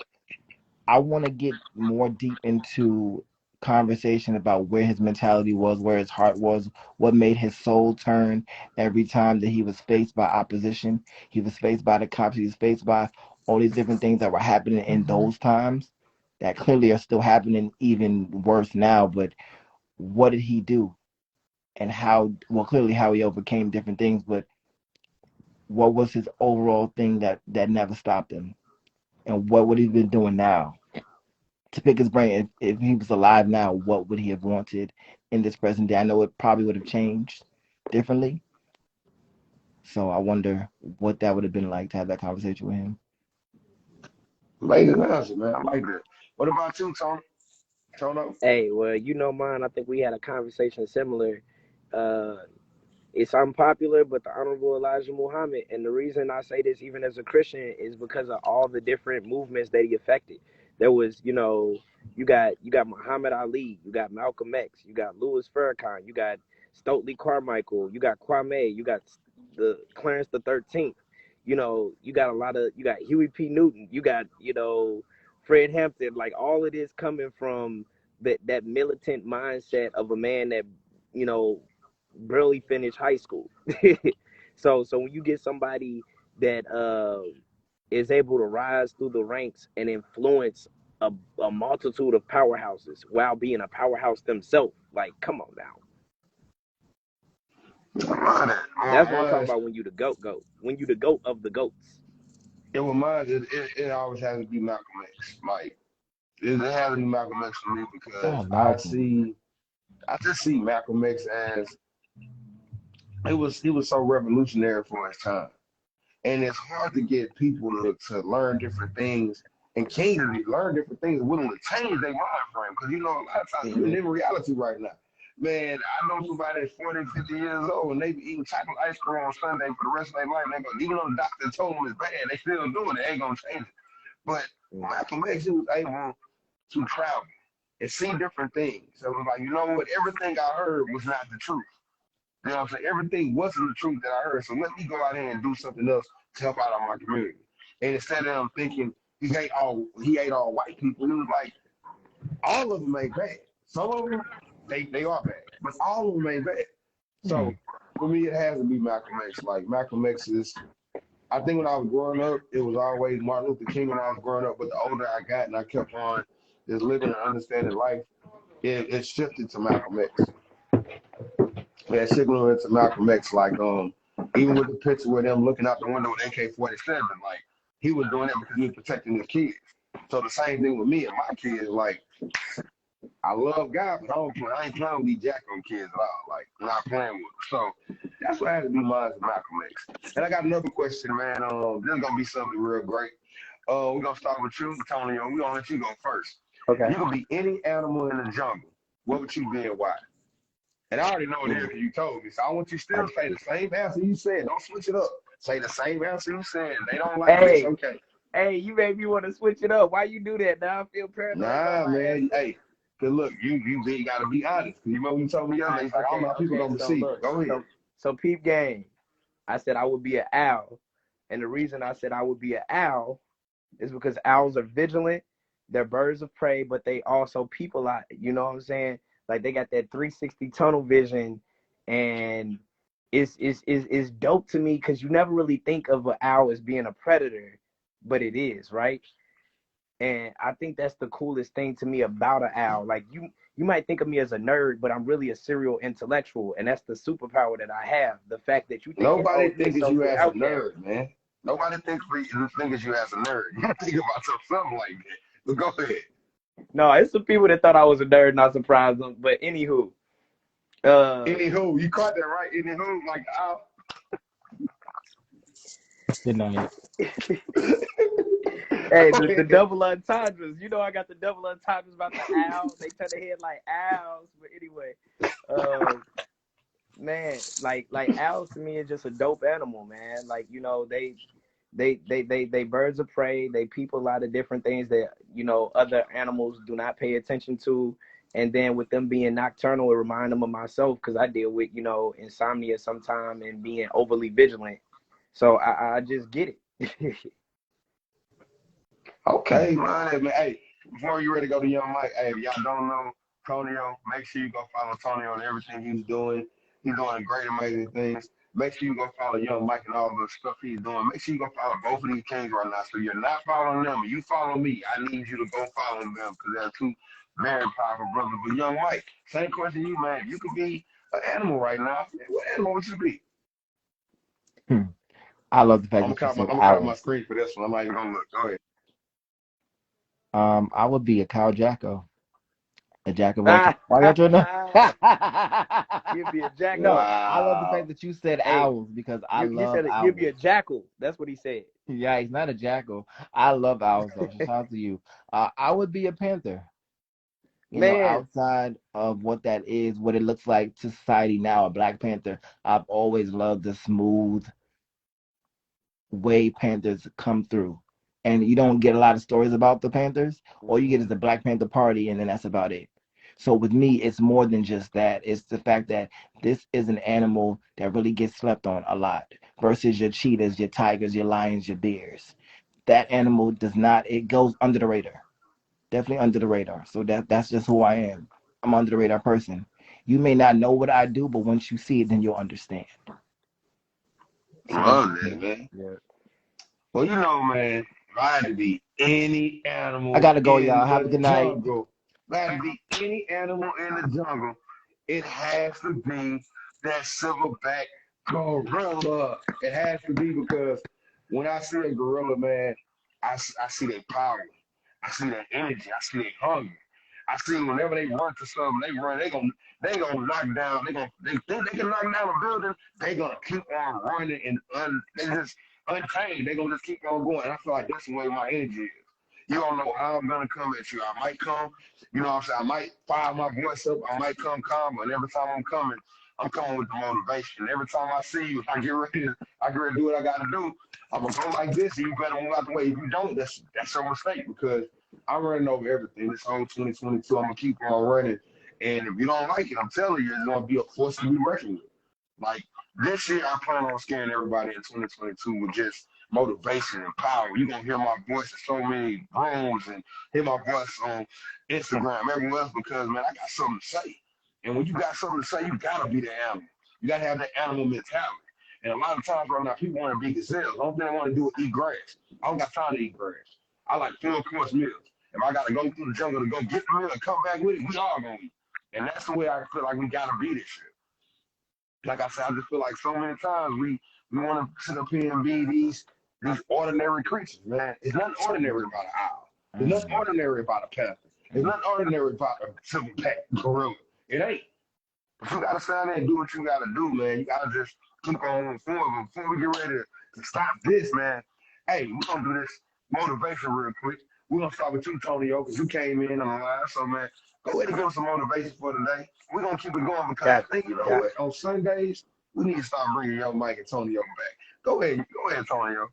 Speaker 2: I want to get more deep into conversation about where his mentality was, where his heart was, what made his soul turn every time that he was faced by opposition. He was faced by the cops. He was faced by all these different things that were happening in those times that clearly are still happening even worse now. But what did he do? And how, well, clearly how he overcame different things, but what was his overall thing that never stopped him? And what would he been doing now? To pick his brain, if he was alive now, what would he have wanted in this present day? I know it probably would have changed differently. So I wonder what that would have been like to have that conversation with him.
Speaker 1: Amazing answer, man. I like that. What about you, Tony? Tono?
Speaker 3: Hey, well, mine. I think we had a conversation similar. Uh, it's unpopular, but the Honorable Elijah Muhammad. And the reason I say this, even as a Christian, is because of all the different movements that he affected. There was, you got Muhammad Ali, you got Malcolm X, you got Louis Farrakhan, you got Stokely Carmichael, you got Kwame, you got the Clarence the 13th. You got a lot of, you got Huey P. Newton, you got, Fred Hampton, like all of this coming from that militant mindset of a man that, you know, barely finished high school. So when you get somebody that is able to rise through the ranks and influence a multitude of powerhouses while being a powerhouse themselves, like come on now.
Speaker 1: Mine,
Speaker 3: That's what I'm talking
Speaker 1: mine,
Speaker 3: about when you the goat. When you the goat of the goats.
Speaker 1: it was mine. It always has to be Malcolm X. Like it has to be Malcolm X for me because
Speaker 2: Oh, Malcolm.
Speaker 1: I just see Malcolm X as he was so revolutionary for his time. And it's hard to get people to learn different things and keen to learn different things and willing to change their mind frame. Because, a lot of times, even
Speaker 3: Mm-hmm.
Speaker 1: in reality right now, man, I know somebody that's 40, 50 years old and they be eating chocolate ice cream on Sunday for the rest of their life. And they go, even though the doctor told them it's bad, they still doing it. They ain't going to change it. But Malcolm X, he was able to travel and see different things. So it was like, you know what? Everything I heard was not the truth. You know what I'm saying? Everything wasn't the truth that I heard. So let me go out here and do something else to help out on my community. And instead of them thinking he ate all white people, he was like, all of them ain't bad. Some of them they are bad, but all of them ain't bad.
Speaker 2: Hmm.
Speaker 1: So for me, it has to be Malcolm X. Like Malcolm X is. I think when I was growing up, it was always Martin Luther King when I was growing up. But the older I got and I kept on just living and understanding life, it shifted to Malcolm X. Yeah, signal into Malcolm X, like even with the picture with them looking out the window with AK-47, like he was doing that because he was protecting his kids. So the same thing with me and my kids, like I love God, but I ain't playing with these jack on kids at all. Like not playing with them. So that's what had to be mine with Malcolm X. And I got another question, man. This is gonna be something real great. We're gonna start with you, Tony. We're gonna let you go first.
Speaker 3: Okay.
Speaker 1: You can be any animal in the jungle. What would you be and why? And I already know it is
Speaker 3: Ooh.
Speaker 1: because you told me. So I want you
Speaker 3: I,
Speaker 1: still to say the same answer you said. Don't switch it up. Say the same answer you said. They don't like it. It's
Speaker 3: hey,
Speaker 1: okay.
Speaker 3: hey, you made me want to switch it up. Why you do that? Now I feel paranoid about
Speaker 1: Nah,
Speaker 3: my
Speaker 1: man.
Speaker 3: answer.
Speaker 1: Hey, cause look, you gotta be honest. You remember you told me yesterday. It's like I don't
Speaker 3: Okay,
Speaker 1: know how people
Speaker 3: okay.
Speaker 1: gonna
Speaker 3: So
Speaker 1: receive it.
Speaker 3: look,
Speaker 1: Go ahead.
Speaker 3: so peep game. I said I would be an owl, and the reason I said I would be an owl is because owls are vigilant. They're birds of prey, but they also people out. You know what I'm saying? Like they got that 360 tunnel vision, and it's dope to me because you never really think of an owl as being a predator, but it is, right? And I think that's the coolest thing to me about an owl. Like you might think of me as a nerd, but I'm really a serial intellectual, and that's the superpower that I have. The fact that you thinking,
Speaker 1: Nobody
Speaker 3: oh, he's a
Speaker 1: thinks you
Speaker 3: social
Speaker 1: as a
Speaker 3: outcast.
Speaker 1: nerd, man. Nobody thinks you as a nerd. You think about something like that. But go ahead.
Speaker 3: No, it's some people that thought I was a nerd, not surprised them. But anywho, uh,
Speaker 1: Anywho, you caught that right. Anywho, like
Speaker 2: Good night.
Speaker 3: hey,
Speaker 1: go
Speaker 3: the
Speaker 1: ahead.
Speaker 3: double entendres. You know, I got the double entendres about the owl. They turn their head like owls. But anyway, uh, man, like owls to me is just a dope animal, man. Like they birds of prey. They peep a lot of different things that other animals do not pay attention to. And then with them being nocturnal, it remind them of myself because I deal with insomnia sometime and being overly vigilant. So I just get it.
Speaker 1: Okay, man. Hey, before you ready to go to Young Mike, hey, if y'all don't know Tonio, make sure you go follow Tonio on everything he's doing. He's doing great, amazing things. Make sure you go follow Young Mike and all the stuff he's doing. Make sure you go follow both of these kings right now. So you're not following them, you follow me. I need you to go follow them because they're two very powerful brothers. But Young Mike, same question to you, man. You could be an animal right now. What animal would you be?
Speaker 2: Hmm. I love the fact
Speaker 1: I'm gonna
Speaker 2: that you
Speaker 1: count my
Speaker 2: said
Speaker 1: I'm gonna count my
Speaker 2: owls.
Speaker 1: screen for this one. I'm not even gonna look. Go ahead.
Speaker 2: I would be a cow jacko, a jack of all trades.
Speaker 3: Ah,
Speaker 2: Why y'all trying to?
Speaker 3: you'd be a jackal.
Speaker 2: No, I love the
Speaker 1: Wow.
Speaker 2: fact that you said
Speaker 3: Hey,
Speaker 2: owls because I
Speaker 3: you
Speaker 2: love
Speaker 3: said it, you'd be a
Speaker 2: owls.
Speaker 3: jackal. That's what he said.
Speaker 2: Yeah, he's not a jackal. I love owls though. So shout out to you. I would be a panther.
Speaker 3: Man,
Speaker 2: Outside of what that is, what it looks like to society now, a Black Panther, I've always loved the smooth way Panthers come through. And you don't get a lot of stories about the Panthers. All you get
Speaker 3: hmm
Speaker 2: is the Black Panther Party, and then that's about it. So with me, it's more than just that. It's the fact that this is an animal that really gets slept on a lot versus your cheetahs, your tigers, your lions, your bears. That animal does not, it goes under the radar. Definitely under the radar. So that's just who I am. I'm under the radar person. You may not know what I do, but once you see it, then you'll understand. So that's
Speaker 1: Love that,
Speaker 2: me.
Speaker 1: man.
Speaker 2: Yeah.
Speaker 1: Well, man, if I had to be any
Speaker 2: I
Speaker 1: animal
Speaker 2: gotta go,
Speaker 1: in
Speaker 2: y'all. Have a
Speaker 1: the
Speaker 2: good night.
Speaker 1: jungle, if I had to be any animal in the jungle, it has to be that silverback gorilla. It has to be because when I see a gorilla, man, I see their power. I see their energy. I see their hunger. I see whenever they run to something, they gonna knock down. They think they can knock down a building. They gonna keep on running and they just untamed. They gonna just keep on going. And I feel like that's the way my energy is. You don't know how I'm gonna come at you. I might come, you know what I'm saying? I might fire my voice up. I might come calm, but every time I'm coming with the motivation. Every time I see you, I get ready to do what I gotta do. I'm gonna go like this, and you better move out the way. If you don't, that's your mistake because I'm running over everything. This whole 2022, I'm gonna keep on running. And if you don't like it, I'm telling you, it's gonna be a force to be reckoned with. Like this year, I plan on scaring everybody in 2022 with just motivation and power. You're gonna hear my voice in so many rooms and hear my voice on Instagram, everywhere else because man, I got something to say. And when you got something to say, you gotta be the animal. You gotta have that animal mentality. And a lot of times right now, people want to be gazelles. The only thing they want to do is eat grass. I don't got time to eat grass. I like full course meals. If I gotta go through the jungle to go get the meal and come back with it, we all gonna eat. And that's the way I feel like we gotta be this year. Like I said, I just feel like so many times we want to sit up here and be these ordinary creatures, man. It's nothing ordinary about an owl. There's nothing
Speaker 2: Mm-hmm.
Speaker 1: ordinary about a panther. There's nothing ordinary about a silverback gorilla. It ain't. But you gotta stand there and do what you gotta do, man. You gotta just keep on moving forward. Before we get ready to stop this, man, hey, we're gonna do this motivation real quick. We're gonna start with you, Tonyo, because you came in on the line. So, man, go ahead and give us some motivation for today. We're gonna keep it going because I
Speaker 3: Got
Speaker 1: think, you know
Speaker 3: got.
Speaker 1: what, on Sundays, we need to start bringing young Mike and Tonyo back. Go ahead, Tonyo.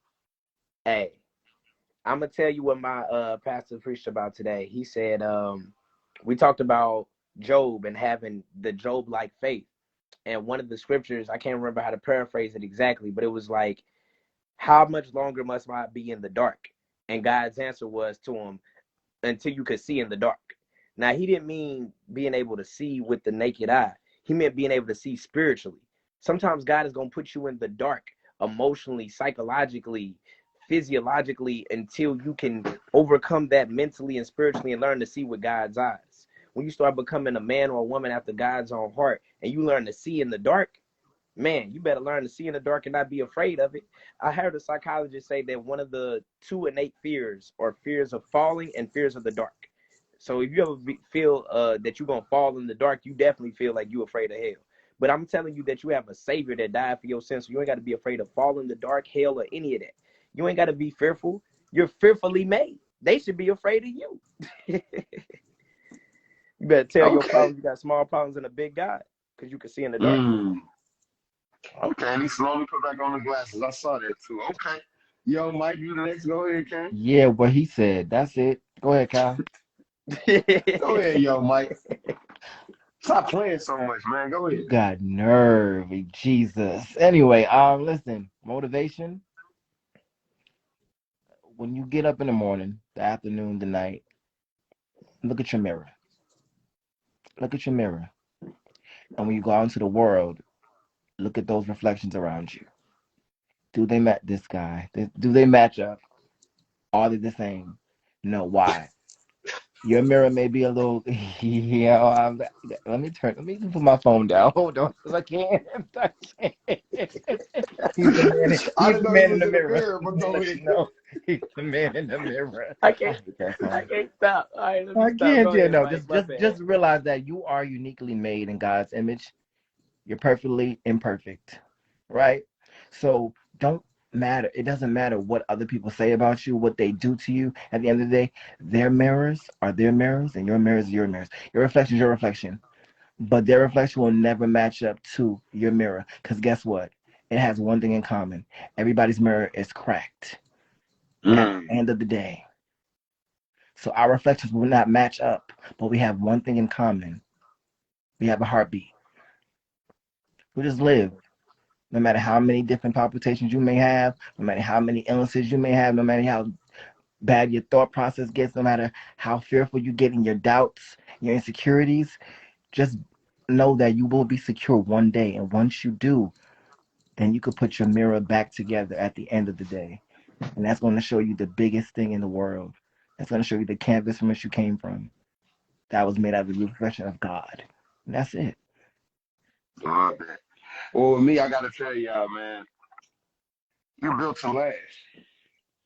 Speaker 3: Hey, I'm gonna tell you what my pastor preached about today. He said we talked about Job and having the Job like faith. And one of the scriptures, I can't remember how to paraphrase it exactly, but it was like, how much longer must I be in the dark? And God's answer was to him, until you could see in the dark. Now, he didn't mean being able to see with the naked eye. He meant being able to see spiritually. Sometimes God is going to put you in the dark emotionally, psychologically, physiologically until you can overcome that mentally and spiritually and learn to see with God's eyes. When you start becoming a man or a woman after God's own heart and you learn to see in the dark, man, you better learn to see in the dark and not be afraid of it. I heard a psychologist say that one of the two innate fears are fears of falling and fears of the dark. So if you ever feel that you're going to fall in the dark, you definitely feel like you're afraid of hell. But I'm telling you that you have a savior that died for your sins. So you ain't got to be afraid of falling in the dark, hell, or any of that. You ain't got to be fearful. You're fearfully made. They should be afraid of you. You better tell your
Speaker 1: Okay.
Speaker 3: problems you got small problems in a big God because you can see in the dark.
Speaker 1: Mm. Okay, and he slowly put back on the glasses. I saw that too. Okay. Yo, Mike, you the next. Go ahead, Ken.
Speaker 2: Yeah, what he said. That's it. Go ahead, Kyle.
Speaker 1: Go ahead, yo, Mike. Stop playing so much, man. Go
Speaker 2: You
Speaker 1: ahead.
Speaker 2: got nerve, Jesus. Anyway, listen, motivation. When you get up in the morning, the afternoon, the night, look at your mirror. Look at your mirror. And when you go out into the world, look at those reflections around you. Do they match this guy? Do they match up? Are they the same? No. Why? Your mirror may be a little. Yeah. Let me put my phone down. Hold on, because I can't. I can't. He's the man.
Speaker 1: I
Speaker 2: He's
Speaker 1: didn't
Speaker 2: the
Speaker 1: know he
Speaker 2: man in
Speaker 1: was
Speaker 2: the
Speaker 1: in the
Speaker 2: mirror.
Speaker 1: mirror, but
Speaker 2: Let me
Speaker 1: go
Speaker 2: let
Speaker 1: ahead.
Speaker 2: you know. He's the man in the mirror.
Speaker 3: I
Speaker 2: I
Speaker 3: can't.
Speaker 2: hate that
Speaker 3: I
Speaker 2: song.
Speaker 3: can't stop. All right, let me
Speaker 2: I
Speaker 3: stop.
Speaker 2: can't.
Speaker 3: Go
Speaker 2: Yeah.
Speaker 3: ahead,
Speaker 2: No.
Speaker 3: Mike.
Speaker 2: Just
Speaker 3: My
Speaker 2: just
Speaker 3: bad.
Speaker 2: just realize that you are uniquely made in God's image. You're perfectly imperfect, right? So don't matter. It doesn't matter what other people say about you, what they do to you. At the end of the day, their mirrors are their mirrors, and your mirrors are your mirrors. Your reflection is your reflection, but their reflection will never match up to your mirror. Because guess what? It has one thing in common. Everybody's mirror is cracked at
Speaker 1: Mm.
Speaker 2: the end of the day. So our reflections will not match up, but we have one thing in common. We have a heartbeat. We just live. No matter how many different palpitations you may have, no matter how many illnesses you may have, no matter how bad your thought process gets, no matter how fearful you get in your doubts, your insecurities, just know that you will be secure one day. And once you do, then you could put your mirror back together at the end of the day. And that's going to show you the biggest thing in the world. That's going to show you the canvas from which you came from. That was made out of the reflection of God. And that's it.
Speaker 1: Love that. Well, with me, I gotta tell y'all, man, you're built to last.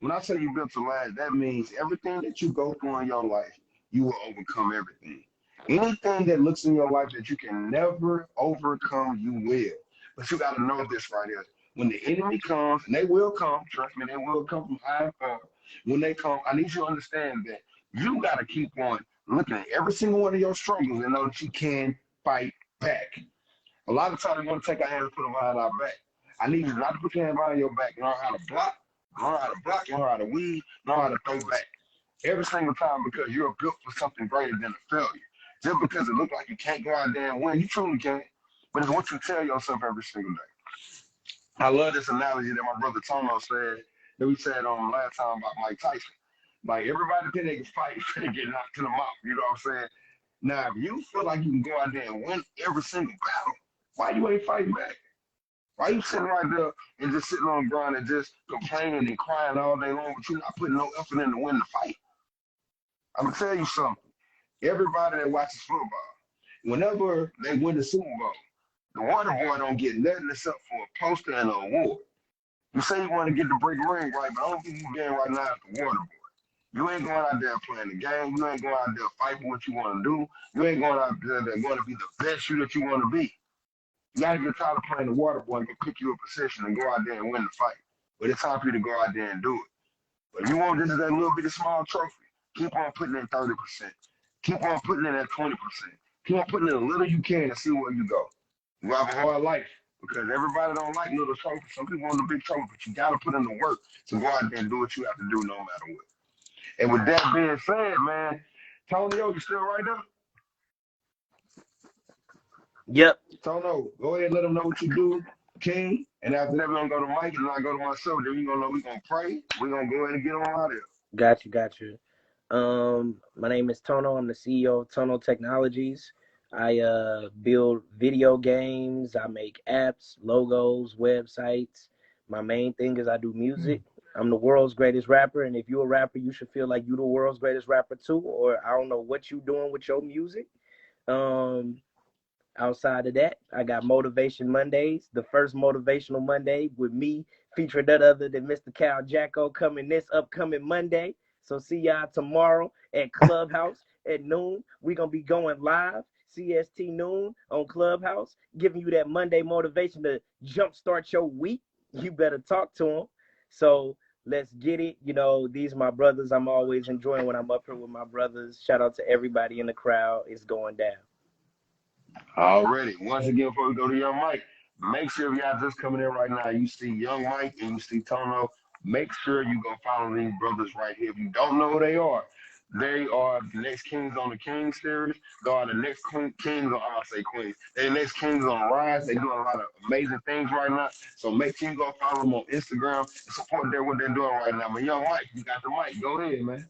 Speaker 1: When I say you built to last, that means everything that you go through in your life, you will overcome everything. Anything that looks in your life that you can never overcome, you will. But you got to know this right here. When the enemy comes, and they will come, trust me, they will come from high and far. When they come, I need you to understand that you got to keep on looking at every single one of your struggles and know that you can fight back. A lot of times we want to take our hands and put them behind our back. I need you not to put your hand behind your back. Learn how to block, learn how to weave, learn how to throw back. Every single time because you're built for something greater than a failure. Just because it looks like you can't go out there and win, you truly can. But it's what you tell yourself every single day. I love this analogy that my brother Tono said that we said on last time about Mike Tyson. Like everybody think they can fight and get knocked to the mouth. You know what I'm saying? Now, if you feel like you can go out there and win every single battle, why you ain't fighting back? Why you sitting right there and just sitting on the ground and just complaining and crying all day long, but you're not putting no effort in to win the fight? I'm gonna tell you something. Everybody that watches football, whenever they win the Super Bowl, the water boy don't get nothing except for a poster and an award. You say you want to get the brick ring right, but I don't think you getting right now at the water boy. You ain't going out there playing the game. You ain't going out there fighting what you want to do. You ain't going out there going to be the best you that you want to be. You got to get tired of playing the water boy and go pick you a position and go out there and win the fight. But it's time for you to go out there and do it. But you want just that little bit of small trophy. Keep on putting in 30%. Keep on putting in that 20%. Keep on putting in a little you can and see where you go. You have a hard life because everybody don't like little trophies. Some people want the big trophy, but you got to put in the work to go out there and do what you have to do no matter what. And with that being said, man, Tony, you still right there?
Speaker 3: Yep.
Speaker 1: Tono, go ahead and let them know what you do, King. And after that, we're going to go to Mike and then I go to myself. Then we're going to know we're going to pray. We're going to go ahead and get on out of here.
Speaker 3: Got you. Got you. My name is Tono. I'm the CEO of Tono Technologies. I build video games. I make apps, logos, websites. My main thing is I do music. I'm the world's greatest rapper, and if you're a rapper, you should feel like you're the world's greatest rapper too. Or I don't know what you're doing with your music. Um, Outside of that, I got Motivation Mondays. The first Motivational Monday with me featuring none other than Mr. Cal Jacko coming this upcoming Monday. So see y'all tomorrow at Clubhouse at noon. We're going to be going live, CST noon on Clubhouse, giving you that Monday motivation to jumpstart your week. You better talk to them. So let's get it. You know, these are my brothers. I'm always enjoying when I'm up here with my brothers. Shout out to everybody in the crowd. It's going down.
Speaker 1: Already. Once again, before we go to Young Mike, make sure if y'all just coming in right now, you see Young Mike and you see Tono, make sure you go follow these brothers right here. If you don't know who they are the next Kings on the King series. They are the next Kings on, I say Queens. They're the next Kings on the Rise. They're doing a lot of amazing things right now. So make sure you go follow them on Instagram and support them what they're doing right now. But Young Mike, you got the mic. Go ahead, man.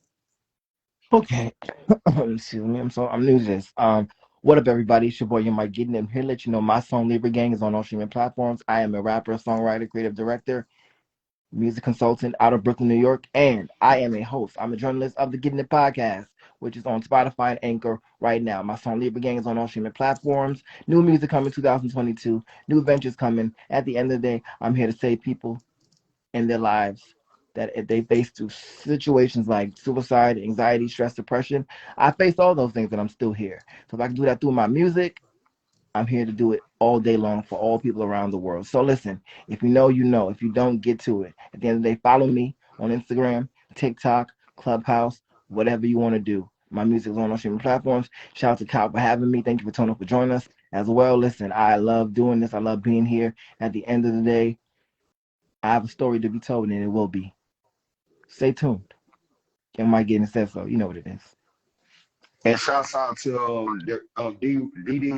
Speaker 2: Okay. Excuse me. I'm new to this. What up, everybody? It's your boy, you might getting them here. Let you know my song Libra Gang is on all streaming platforms. I am a rapper, songwriter, creative director, music consultant out of Brooklyn, New York, and I am a host. I'm a journalist of the Getting It podcast, which is on Spotify and Anchor right now. My song Libra Gang is on all streaming platforms. New music coming 2022. New ventures coming. At the end of the day, I'm here to save people in their lives that if they face through situations like suicide, anxiety, stress, depression. I faced all those things and I'm still here. So if I can do that through my music, I'm here to do it all day long for all people around the world. So listen, if you know, you know. If you don't, get to it. At the end of the day, follow me on Instagram, TikTok, Clubhouse, whatever you want to do. My music is on all streaming platforms. Shout out to Kyle for having me. Thank you for Tono for joining us as well. Listen, I love doing this. I love being here. At the end of the day, I have a story to be told, and it will be. Stay tuned. It might get said so. You know what it is.
Speaker 1: And shouts out to D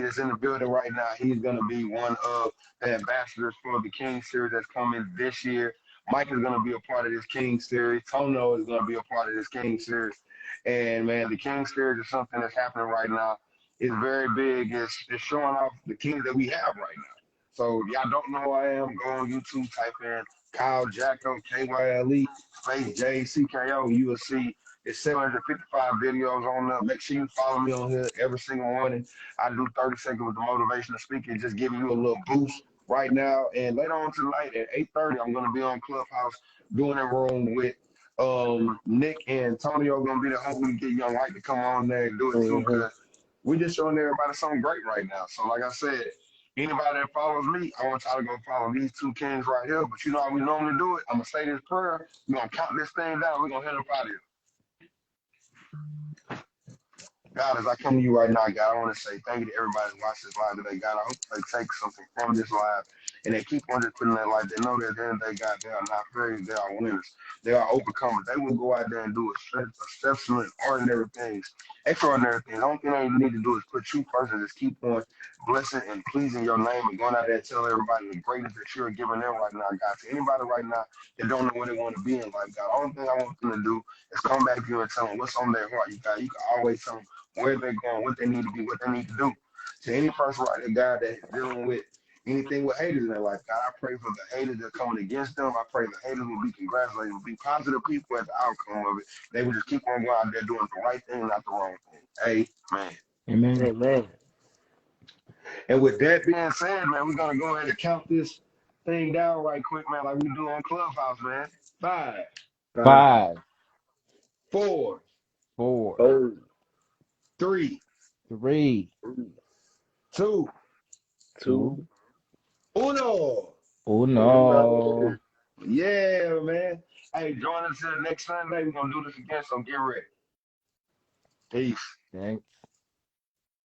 Speaker 1: that's in the building right now. He's going to be one of the ambassadors for the King series that's coming this year. Mike is going to be a part of this King series. Tono is going to be a part of this King series. And man, the King series is something that's happening right now. It's very big. It's showing off the kings that we have right now. So y'all don't know who I am, go on YouTube, type in Kyle Jacko, KYLE, space JCKO. You will see it's 755 videos on there. Make sure you follow me on here every single morning. I do 30 seconds with the motivational speaker, just giving you a little boost right now. And later on tonight at 8:30, I'm going to be on Clubhouse doing a room with Nick and Tony are going to be there. Hopefully, we get Young White to come on there and do it too,
Speaker 3: Mm-hmm.
Speaker 1: because we're just showing everybody something great right now. So, like I said, anybody that follows me, I want y'all to go follow these two kings right here. But you know how we normally do it? I'm going to say this prayer. We're going to count this thing down. We're going to head up out of here. God, as I come to you right now, God, I want to say thank you to everybody who watched this live today. God, I hope they take something from this live and they keep on just putting that life. They know that at the end of the day, God, they are not failures, they are winners. They are overcomers. They will go out there and do exceptional, ordinary things, extraordinary things. The only thing they need to do is put you first and just keep on blessing and pleasing your name and going out there and telling everybody the greatness that you're giving them right now, God. To anybody right now that don't know where they want to be in life, God, the only thing I want them to do is come back to you and tell them what's on their heart. You can always tell them where they're going, what they need to be, what they need to do. To any person right there, God, that's dealing with anything with haters in their life, God, I pray for the haters that are coming against them. I pray the haters will be congratulated, will be positive people at the outcome of it. They will just keep on going out there doing the right thing, not the wrong thing. Amen.
Speaker 2: Amen.
Speaker 3: Amen.
Speaker 1: And with that being said, man, we're gonna go ahead and count this thing down right quick, man, like we do on Clubhouse, man. 5,
Speaker 2: 5,
Speaker 1: 4,
Speaker 2: 4,
Speaker 3: Oh,
Speaker 1: 3,
Speaker 2: 3,
Speaker 1: 2,
Speaker 2: 2,
Speaker 3: 2,
Speaker 1: 1.
Speaker 2: 1.
Speaker 3: uno.
Speaker 1: Yeah, man. Hey, join us next Sunday. We're gonna do this again, so get ready. Peace.
Speaker 2: Thanks.